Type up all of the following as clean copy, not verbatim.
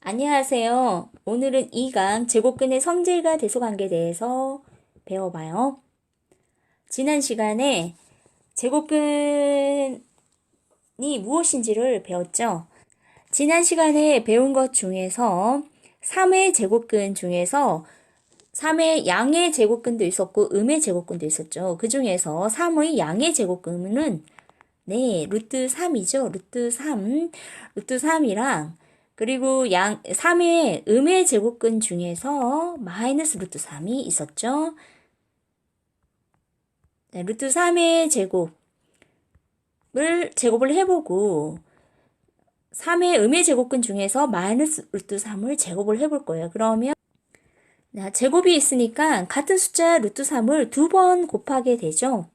안녕하세요. 오늘은 2강 제곱근의 성질과 대소관계에 대해서 배워봐요. 지난 시간에 제곱근이 무엇인지를 배웠죠. 지난 시간에 배운 것 중에서 3의 제곱근 중에서 3의 양의 제곱근도 있었고 음의 제곱근도 있었죠. 그 중에서 3의 양의 제곱근은 루트 3이죠. 루트 3. 루트 3이랑 그리고 3의 음의 제곱근 중에서 마이너스 루트 3이 있었죠. 네, 루트 3의 제곱을 해보고 3의 음의 제곱근 중에서 마이너스 루트 3을 제곱을 해볼 거예요. 그러면 제곱이 있으니까 같은 숫자 루트 3을 2번 곱하게 되죠.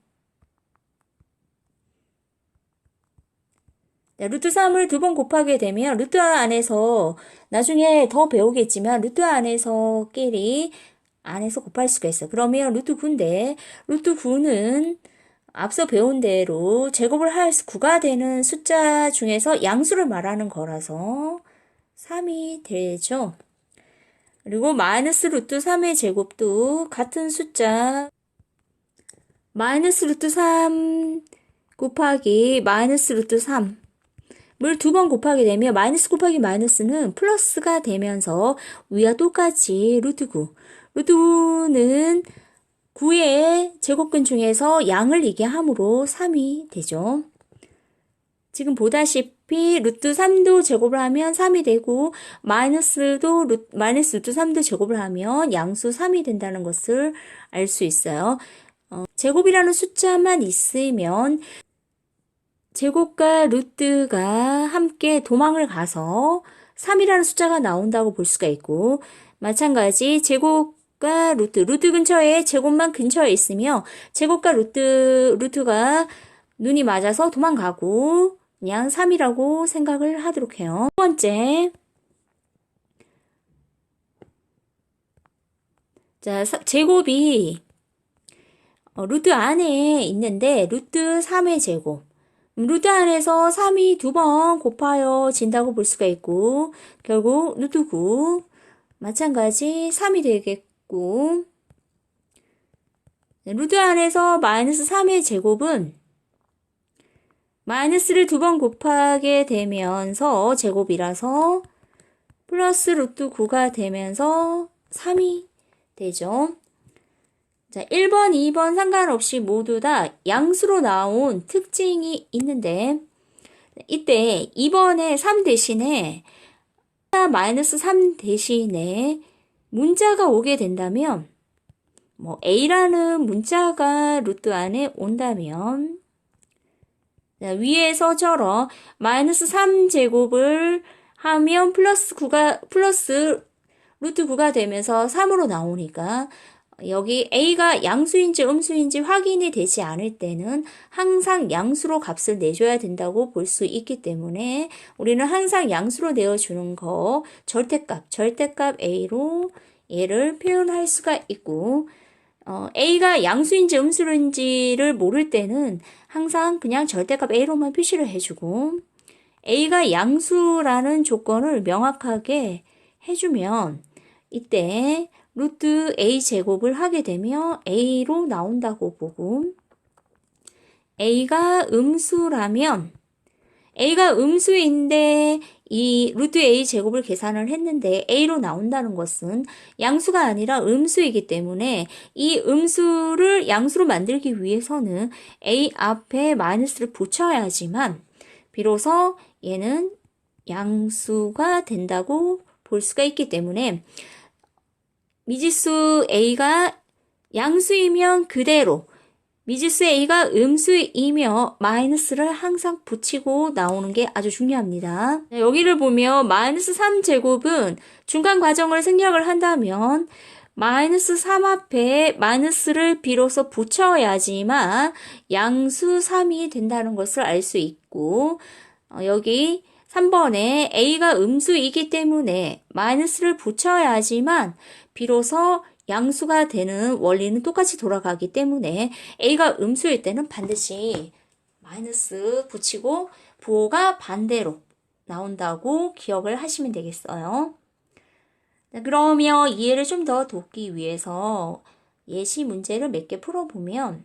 루트 3을 2번 곱하게 되면 루트 안에서 나중에 더 배우겠지만 루트 안에서끼리 안에서 곱할 수가 있어. 그러면 루트 9인데 루트 9는 앞서 배운 대로 제곱을 할 9가 되는 숫자 중에서 양수를 말하는 거라서 3이 되죠. 그리고 마이너스 루트 3의 제곱도 같은 숫자 마이너스 루트 3 곱하기 마이너스 루트 3 을 2번 곱하게 되면 마이너스 곱하기 마이너스는 플러스가 되면서 위와 똑같이 루트 9. 루트 9는 9의 제곱근 중에서 양을 이게 함으로 3이 되죠. 지금 보다시피 루트 3도 제곱을 하면 3이 되고 마이너스 루트 3도 제곱을 하면 양수 3이 된다는 것을 알 수 있어요. 제곱이라는 숫자만 있으면 제곱과 루트가 함께 도망을 가서 3이라는 숫자가 나온다고 볼 수가 있고 마찬가지 제곱과 루트 근처에 제곱만 근처에 있으며 제곱과 루트가 눈이 맞아서 도망가고 그냥 3이라고 생각을 하도록 해요. 두 번째, 자, 제곱이 루트 안에 있는데 루트 3의 제곱 루트 안에서 3이 2번 곱하여진다고 볼 수가 있고 결국 루트 9 마찬가지 3이 되겠고 루트 안에서 마이너스 3의 제곱은 마이너스를 2번 곱하게 되면서 제곱이라서 플러스 루트 9가 되면서 3이 되죠. 자, 1번, 2번 상관없이 모두 다 양수로 나온 특징이 있는데 이때 2번에 3 대신에 마이너스 3 대신에 문자가 오게 된다면 A라는 문자가 루트 안에 온다면 위에서처럼 마이너스 3제곱을 하면 플러스 루트 9가 되면서 3으로 나오니까 여기 A가 양수인지 음수인지 확인이 되지 않을 때는 항상 양수로 값을 내줘야 된다고 볼 수 있기 때문에 우리는 항상 양수로 내어주는 거 절대값 A로 얘를 표현할 수가 있고 A가 양수인지 음수인지를 모를 때는 항상 그냥 절대값 A로만 표시를 해주고 A가 양수라는 조건을 명확하게 해주면 이때 루트 A 제곱을 하게 되면 A로 나온다고 보고 A가 음수라면 A가 음수인데 이 루트 A 제곱을 계산을 했는데 A로 나온다는 것은 양수가 아니라 음수이기 때문에 이 음수를 양수로 만들기 위해서는 A 앞에 마이너스를 붙여야지만 비로소 얘는 양수가 된다고 볼 수가 있기 때문에 미지수 A가 양수이면 그대로 미지수 A가 음수이며 마이너스를 항상 붙이고 나오는 게 아주 중요합니다. 여기를 보면 마이너스 3제곱은 중간 과정을 생략을 한다면 마이너스 3 앞에 마이너스를 비로소 붙여야지만 양수 3이 된다는 것을 알 수 있고 여기 3번에 A가 음수이기 때문에 마이너스를 붙여야지만 비로소 양수가 되는 원리는 똑같이 돌아가기 때문에 A가 음수일 때는 반드시 마이너스 붙이고 부호가 반대로 나온다고 기억을 하시면 되겠어요. 그러면 이해를 좀 더 돕기 위해서 예시 문제를 몇 개 풀어보면,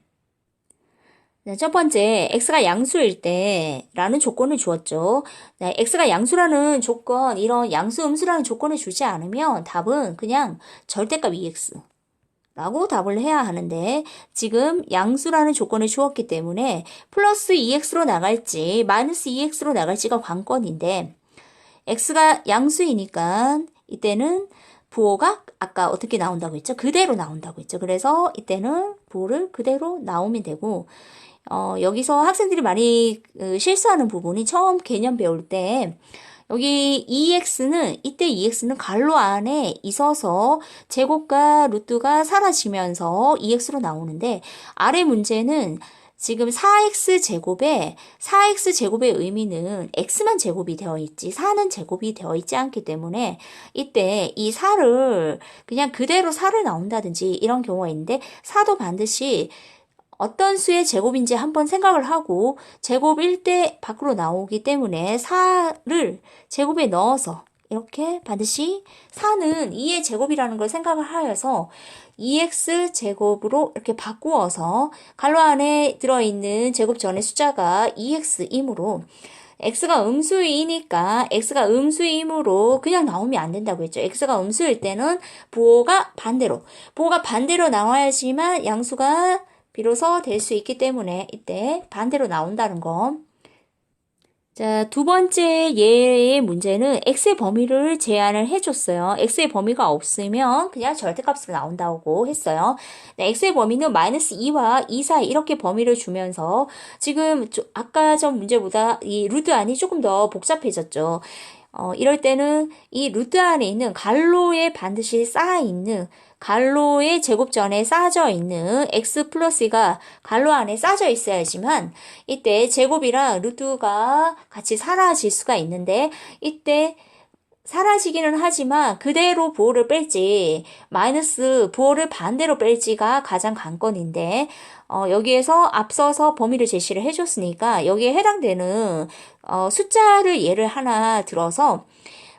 첫 번째, x가 양수일 때 라는 조건을 주었죠. x가 양수라는 조건, 이런 양수, 음수라는 조건을 주지 않으면 답은 그냥 절대값 2x 라고 답을 해야 하는데, 지금 양수라는 조건을 주었기 때문에 플러스 2x로 나갈지 마이너스 2x로 나갈지가 관건인데, x가 양수이니까 이때는 부호가 아까 어떻게 나온다고 했죠? 그대로 나온다고 했죠. 그래서 이때는 부호를 그대로 나오면 되고, 여기서 학생들이 많이 실수하는 부분이 처음 개념 배울 때 여기 이때 2x는 괄호 안에 있어서 제곱과 루트가 사라지면서 2x로 나오는데, 아래 문제는 지금 4x제곱의 의미는 x만 제곱이 되어 있지 4는 제곱이 되어 있지 않기 때문에 이때 이 4를 그냥 그대로 4를 나온다든지 이런 경우가 있는데, 4도 반드시 어떤 수의 제곱인지 한번 생각을 하고 제곱일 때 밖으로 나오기 때문에 4를 제곱에 넣어서 이렇게 반드시 4는 2의 제곱이라는 걸 생각을 하여서 2x 제곱으로 이렇게 바꾸어서 괄호 안에 들어있는 제곱 전의 숫자가 2x이므로 x가 음수이므로 그냥 나오면 안 된다고 했죠. x가 음수일 때는 부호가 반대로 나와야지만 양수가 비로소 될 수 있기 때문에 이때 반대로 나온다는 거. 자, 두 번째 예의 문제는 x의 범위를 제한을 해줬어요. x의 범위가 없으면 그냥 절대값으로 나온다고 했어요. 네, x의 범위는 마이너스 2와 2 사이 이렇게 범위를 주면서 지금 아까 전 문제보다 이 루트 안이 조금 더 복잡해졌죠. 이럴 때는 이 루트 안에 있는 괄호에 반드시 괄호의 제곱전에 쌓여져 있는 x 플러스 2가 괄호 안에 쌓여져 있어야지만 이때 제곱이랑 루트가 같이 사라질 수가 있는데, 이때 사라지기는 하지만 그대로 부호를 뺄지 마이너스 부호를 반대로 뺄지가 가장 관건인데, 여기에서 앞서서 범위를 제시를 해줬으니까 여기에 해당되는 숫자를 예를 하나 들어서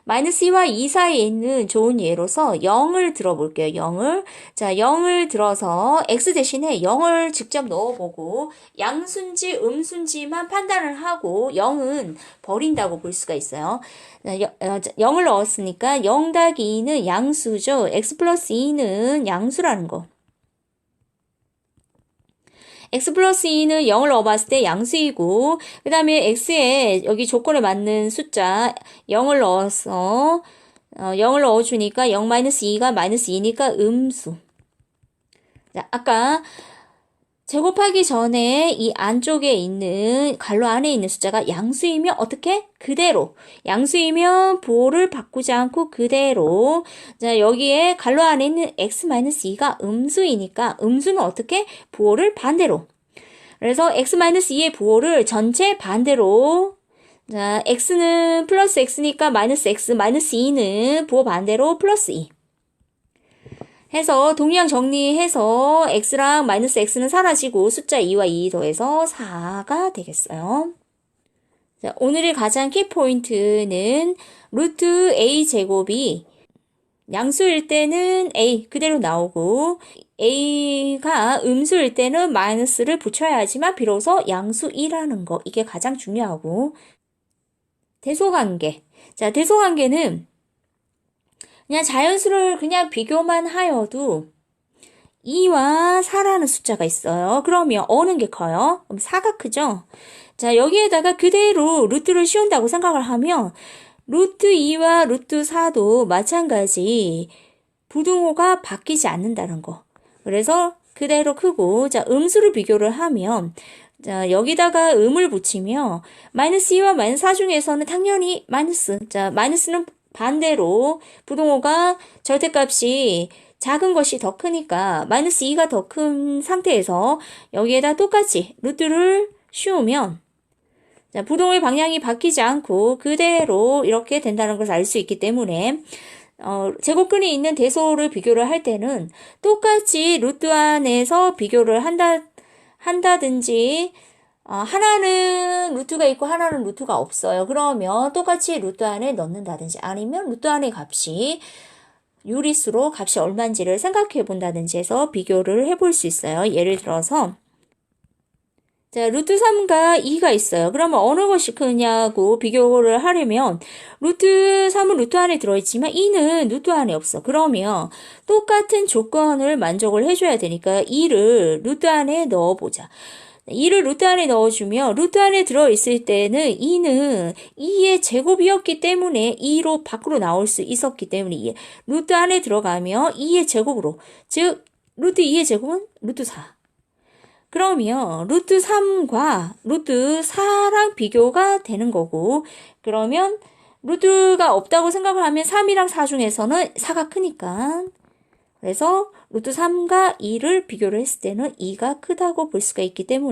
마이너스 2와 2 사이에 있는 좋은 예로서 0을 들어볼게요. 0을. 자, 0을 들어서 x 대신에 0을 직접 넣어보고 양수인지 음수인지만 판단을 하고 0은 버린다고 볼 수가 있어요. 0을 넣었으니까 0 더하기 2는 양수죠. x 플러스 2는 양수라는 거. x 플러스 2는 0을 넣어봤을 때 양수이고, 그 다음에 x에 여기 조건에 맞는 숫자 0을 넣어서 0을 넣어주니까 0 마이너스 2가 마이너스 2니까 음수. 자, 아까 제곱하기 전에 이 안쪽에 있는 괄호 안에 있는 숫자가 양수이면 어떻게? 그대로. 양수이면 부호를 바꾸지 않고 그대로. 자, 여기에 괄호 안에 있는 x-2가 음수이니까 음수는 어떻게? 부호를 반대로. 그래서 x-2의 부호를 전체 반대로. 자, x는 플러스 x니까 마이너스 x, 마이너스 2는 부호 반대로 플러스 2. 해서 동량 정리해서 x랑 마이너스 x는 사라지고 숫자 2와 2 더해서 4가 되겠어요. 자, 오늘의 가장 키포인트는 루트 a 제곱이 양수일 때는 a 그대로 나오고 a가 음수일 때는 마이너스를 붙여야지만 비로소 양수이라는 거, 이게 가장 중요하고, 대소관계. 자, 대소관계는 그냥 자연수를 그냥 비교만 하여도 2와 4라는 숫자가 있어요. 그러면 어느 게 커요? 그럼 4가 크죠? 자, 여기에다가 그대로 루트를 씌운다고 생각을 하면 루트 2와 루트 4도 마찬가지 부등호가 바뀌지 않는다는 거. 그래서 그대로 크고, 자, 음수를 비교를 하면, 자, 여기다가 음을 붙이면 마이너스 2와 마이너스 4 중에서는 당연히 마이너스. 자, 마이너스는 반대로 부등호가 절대값이 작은 것이 더 크니까 마이너스 2가 더 큰 상태에서 여기에다 똑같이 루트를 씌우면, 자, 부등호의 방향이 바뀌지 않고 그대로 이렇게 된다는 것을 알 수 있기 때문에 제곱근이 있는 대소를 비교를 할 때는 똑같이 루트 안에서 비교를 한다든지, 하나는 루트가 있고 하나는 루트가 없어요. 그러면 똑같이 루트 안에 넣는다든지, 아니면 루트 안의 값이 유리수로 값이 얼마인지를 생각해 본다든지 해서 비교를 해볼 수 있어요. 예를 들어서 자, 루트 3과 2가 있어요. 그러면 어느 것이 크냐고 비교를 하려면 루트 3은 루트 안에 들어있지만 2는 루트 안에 없어. 그러면 똑같은 조건을 만족을 해줘야 되니까 2를 루트 안에 넣어보자. 2를 루트 안에 넣어주면 루트 안에 들어있을 때는 2는 2의 제곱이었기 때문에 2로 밖으로 나올 수 있었기 때문에 루트 안에 들어가면 2의 제곱으로 즉 루트 2의 제곱은 루트 4. 그러면 루트 3과 루트 4랑 비교가 되는 거고 그러면 루트가 없다고 생각을 하면 3이랑 4 중에서는 4가 크니까 그래서 루트 3과 2를 비교를 했을 때는 2가 크다고 볼 수가 있기 때문에